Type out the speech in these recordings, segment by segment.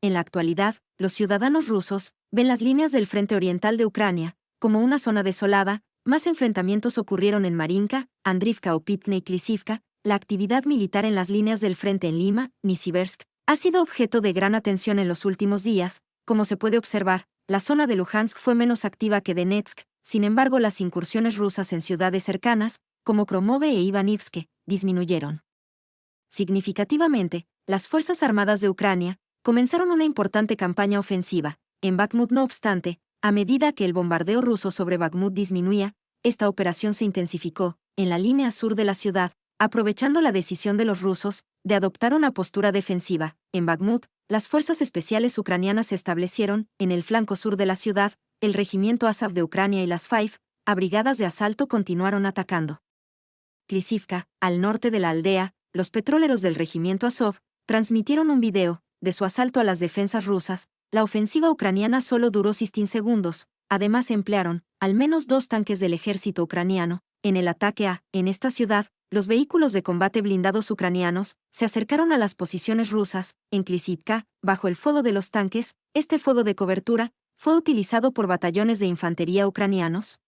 En la actualidad, los ciudadanos rusos ven las líneas del frente oriental de Ucrania como una zona desolada. Más enfrentamientos ocurrieron en Marinka, Andrivka, Opitne y Klishivka. La actividad militar en las líneas del frente en Lima, Novosibirsk, ha sido objeto de gran atención en los últimos días. Como se puede observar, la zona de Luhansk fue menos activa que Donetsk. Sin embargo, las incursiones rusas en ciudades cercanas, como Kromove e Ivanivske, disminuyeron significativamente. Las Fuerzas Armadas de Ucrania comenzaron una importante campaña ofensiva en Bakhmut. No obstante, a medida que el bombardeo ruso sobre Bakhmut disminuía, esta operación se intensificó en la línea sur de la ciudad, aprovechando la decisión de los rusos de adoptar una postura defensiva. En Bakhmut, las fuerzas especiales ucranianas se establecieron en el flanco sur de la ciudad. El regimiento Azov de Ucrania y las 5 brigadas de asalto continuaron atacando Klishivka, al norte de la aldea. Los petroleros del regimiento Azov transmitieron un video de su asalto a las defensas rusas. La ofensiva ucraniana solo duró 16 segundos. Además, emplearon al menos 2 tanques del ejército ucraniano en el ataque en esta ciudad. Los vehículos de combate blindados ucranianos se acercaron a las posiciones rusas en Klishivka, bajo el fuego de los tanques. Este fuego de cobertura fue utilizado por batallones de infantería ucranianos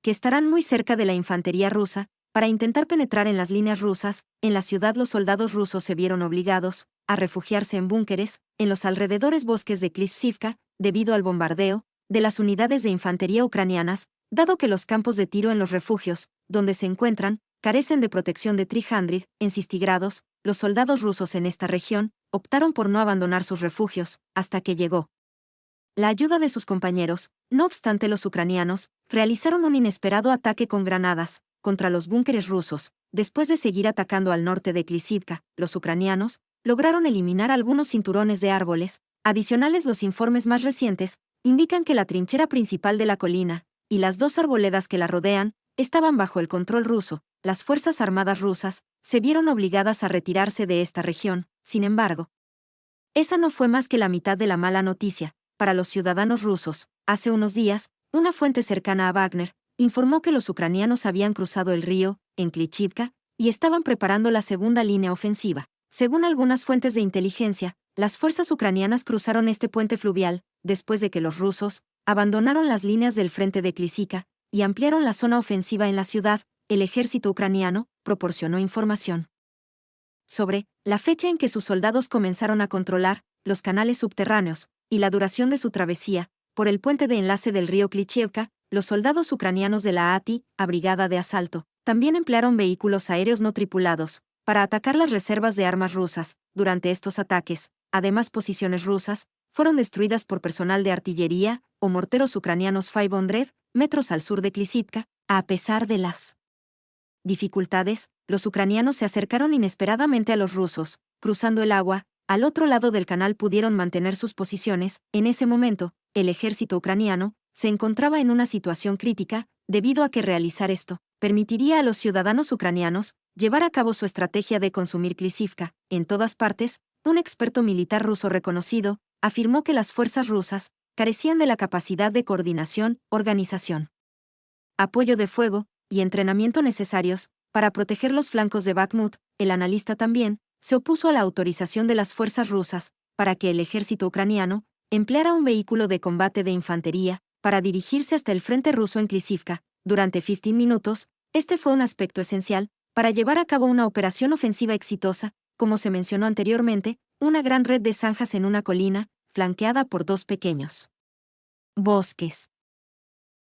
que estarán muy cerca de la infantería rusa para intentar penetrar en las líneas rusas. En la ciudad, los soldados rusos se vieron obligados a refugiarse en búnkeres en los alrededores bosques de Klishivka debido al bombardeo de las unidades de infantería ucranianas, dado que los campos de tiro en los refugios donde se encuentran carecen de protección de 300 en 60 grados. Los soldados rusos en esta región optaron por no abandonar sus refugios hasta que llegó la ayuda de sus compañeros. No obstante, los ucranianos realizaron un inesperado ataque con granadas contra los búnkeres rusos. Después de seguir atacando al norte de Klishivka, los ucranianos lograron eliminar algunos cinturones de árboles adicionales. Los informes más recientes indican que la trinchera principal de la colina y las 2 arboledas que la rodean estaban bajo el control ruso. Las Fuerzas Armadas rusas se vieron obligadas a retirarse de esta región. Sin embargo, esa no fue más que la mitad de la mala noticia para los ciudadanos rusos. Hace unos días, una fuente cercana a Wagner informó que los ucranianos habían cruzado el río en Klishivka y estaban preparando la segunda línea ofensiva. Según algunas fuentes de inteligencia, las fuerzas ucranianas cruzaron este puente fluvial después de que los rusos abandonaron las líneas del frente de Klishivka y ampliaron la zona ofensiva en la ciudad. El ejército ucraniano proporcionó información sobre la fecha en que sus soldados comenzaron a controlar los canales subterráneos y la duración de su travesía por el puente de enlace del río Klishivka. Los soldados ucranianos de la ATI, brigada de asalto, también emplearon vehículos aéreos no tripulados para atacar las reservas de armas rusas. Durante estos ataques, además, posiciones rusas fueron destruidas por personal de artillería o morteros ucranianos 500 metros al sur de Klishivka. A pesar de las dificultades, los ucranianos se acercaron inesperadamente a los rusos, cruzando el agua. Al otro lado del canal pudieron mantener sus posiciones. En ese momento, el ejército ucraniano se encontraba en una situación crítica, debido a que realizar esto permitiría a los ciudadanos ucranianos llevar a cabo su estrategia de consumir Klishivka. En todas partes, un experto militar ruso reconocido afirmó que las fuerzas rusas carecían de la capacidad de coordinación, organización, apoyo de fuego y entrenamiento necesarios para proteger los flancos de Bakhmut. El analista también se opuso a la autorización de las fuerzas rusas para que el ejército ucraniano empleara un vehículo de combate de infantería para dirigirse hasta el frente ruso en Klishivka. Durante 15 minutos, este fue un aspecto esencial para llevar a cabo una operación ofensiva exitosa. Como se mencionó anteriormente, una gran red de zanjas en una colina, flanqueada por 2 pequeños bosques,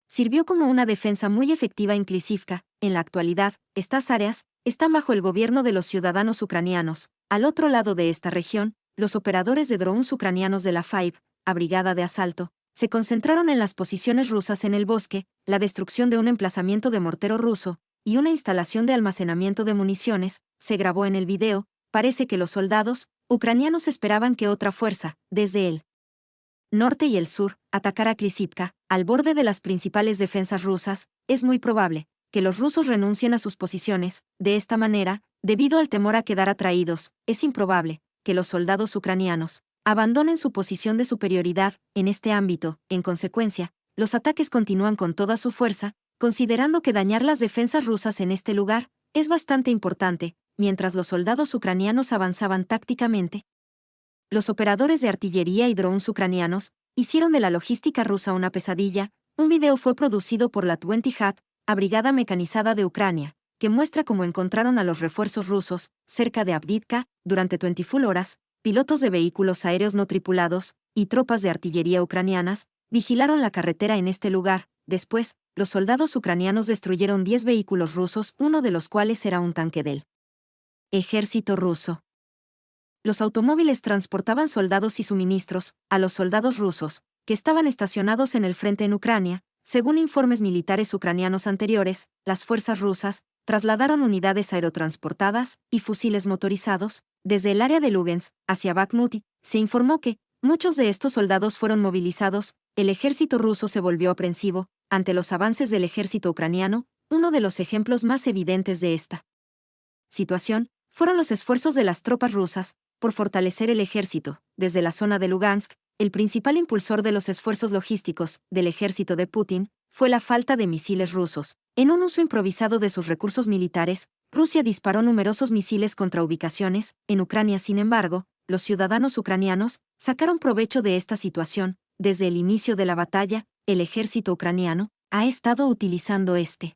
sirvió como una defensa muy efectiva en Klishivka. En la actualidad, estas áreas están bajo el gobierno de los ciudadanos ucranianos. Al otro lado de esta región, los operadores de drones ucranianos de la 5 brigada de asalto se concentraron en las posiciones rusas en el bosque. La destrucción de un emplazamiento de mortero ruso y una instalación de almacenamiento de municiones se grabó en el video. Parece que los soldados ucranianos esperaban que otra fuerza, desde el norte y el sur, atacara Klishivka, al borde de las principales defensas rusas. Es muy probable que los rusos renuncien a sus posiciones. De esta manera, debido al temor a quedar atraídos, es improbable que los soldados ucranianos abandonen su posición de superioridad en este ámbito. En consecuencia, los ataques continúan con toda su fuerza, considerando que dañar las defensas rusas en este lugar es bastante importante. Mientras los soldados ucranianos avanzaban tácticamente, los operadores de artillería y drones ucranianos hicieron de la logística rusa una pesadilla. Un video fue producido por la 20 a Brigada Mecanizada de Ucrania, que muestra cómo encontraron a los refuerzos rusos, cerca de Avdiivka, durante 24 horas, pilotos de vehículos aéreos no tripulados y tropas de artillería ucranianas vigilaron la carretera en este lugar. Después, los soldados ucranianos destruyeron 10 vehículos rusos, uno de los cuales era un tanque del ejército ruso. Los automóviles transportaban soldados y suministros a los soldados rusos, que estaban estacionados en el frente en Ucrania. Según informes militares ucranianos anteriores, las fuerzas rusas trasladaron unidades aerotransportadas y fusiles motorizados desde el área de Lugansk hacia Bakhmut. Se informó que muchos de estos soldados fueron movilizados. El ejército ruso se volvió aprensivo ante los avances del ejército ucraniano. Uno de los ejemplos más evidentes de esta situación fueron los esfuerzos de las tropas rusas por fortalecer el ejército. Desde la zona de Lugansk, el principal impulsor de los esfuerzos logísticos del ejército de Putin fue la falta de misiles rusos. En un uso improvisado de sus recursos militares, Rusia disparó numerosos misiles contra ubicaciones en Ucrania. Sin embargo, los ciudadanos ucranianos sacaron provecho de esta situación. Desde el inicio de la batalla, el ejército ucraniano ha estado utilizando este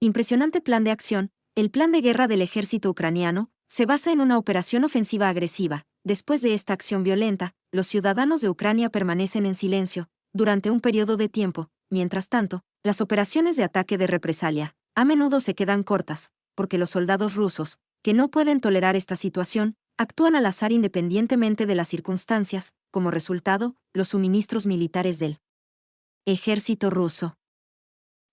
impresionante plan de acción. El plan de guerra del ejército ucraniano se basa en una operación ofensiva agresiva. Después de esta acción violenta, los ciudadanos de Ucrania permanecen en silencio durante un periodo de tiempo. Mientras tanto, las operaciones de ataque de represalia a menudo se quedan cortas, porque los soldados rusos, que no pueden tolerar esta situación, actúan al azar independientemente de las circunstancias. Como resultado, los suministros militares del ejército ruso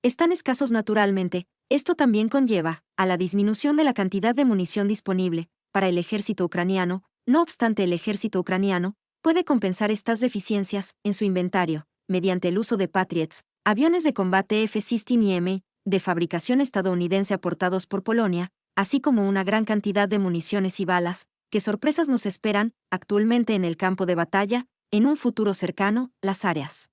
están escasos naturalmente. Esto también conlleva a la disminución de la cantidad de munición disponible para el ejército ucraniano. No obstante, el ejército ucraniano puede compensar estas deficiencias en su inventario mediante el uso de Patriots, aviones de combate F-16 y M de fabricación estadounidense aportados por Polonia, así como una gran cantidad de municiones y balas. ¿Qué sorpresas nos esperan actualmente en el campo de batalla? En un futuro cercano, las áreas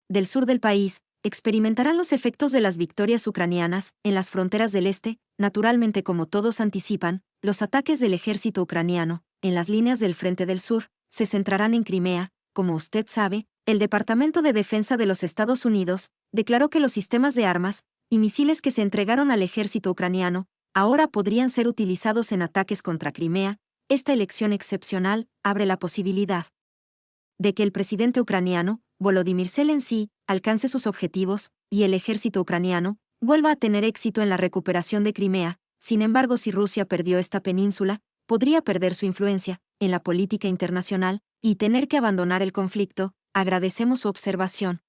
del sur del país experimentarán los efectos de las victorias ucranianas en las fronteras del este. Naturalmente, como todos anticipan, los ataques del ejército ucraniano en las líneas del frente del sur se centrarán en Crimea. Como usted sabe, el Departamento de Defensa de los Estados Unidos declaró que los sistemas de armas y misiles que se entregaron al ejército ucraniano ahora podrían ser utilizados en ataques contra Crimea. Esta elección excepcional abre la posibilidad de que el presidente ucraniano, Volodymyr Zelensky, alcance sus objetivos y el ejército ucraniano vuelva a tener éxito en la recuperación de Crimea. Sin embargo, si Rusia perdió esta península, podría perder su influencia en la política internacional y tener que abandonar el conflicto. Agradecemos su observación.